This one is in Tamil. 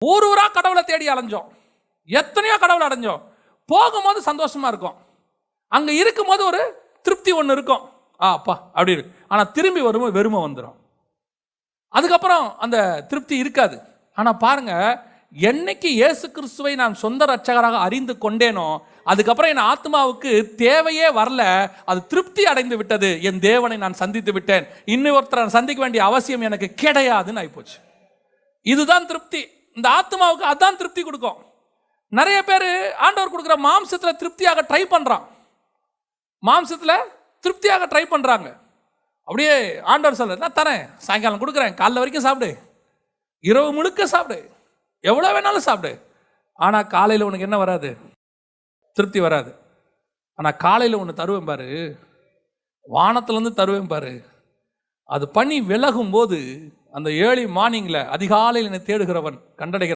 ஊர் ஊரா கடவுளை தேடி அலைஞ்சோம், எத்தனையோ கடவுளை அடைஞ்சோம். போகும்போது சந்தோஷமா இருக்கும், அங்க இருக்கும்போது ஒரு திருப்தி ஒன்று இருக்கும், அப்பா அப்படி இருக்கு. ஆனா திரும்பி வரும்போது வெறுமை வந்துடும். அதுக்கப்புறம் அந்த திருப்தி இருக்காது. ஆனா பாருங்க, என்னைக்கு இயேசு கிறிஸ்துவை நான் சொந்த ரட்சகராக அறிந்து கொண்டேனோ, அதுக்கப்புறம் என் ஆத்மாவுக்கு தேவையே வரல, அது திருப்தி அடைந்து விட்டது. என் தேவனை நான் சந்தித்து விட்டேன், இன்னொருத்தரை சந்திக்க வேண்டிய அவசியம் எனக்கு கிடையாதுன்னு ஆயிப்போச்சு. இதுதான் திருப்தி. இந்த ஆத்மாவுக்கு அதான் திருப்தி கொடுக்கும். நிறைய பேர் ஆண்டவர் கொடுக்குற மாம்சத்துல திருப்தியாக ட்ரை பண்றான், மாம்சத்துல திருப்தியாக ட்ரை பண்றாங்க. அப்படியே ஆண்டவர் சொல்ல, நான் தரேன், சாயங்காலம் கொடுக்குறேன், காலைல வரைக்கும் சாப்பிடு, இரவு முழுக்க சாப்பிடு, எவ்வளோ வேணாலும் சாப்பிடு. ஆனால் காலையில் உனக்கு என்ன வராது? திருப்தி வராது. ஆனால் காலையில் ஒன்று தருவேன் பாரு, வானத்திலேருந்து தருவேன் பாரு, அது பனி விலகும் போது அந்த ஏர்லி மார்னிங்கில் அதிகாலையில் என்னை தேடுகிறவன் கண்டடைகிறான்.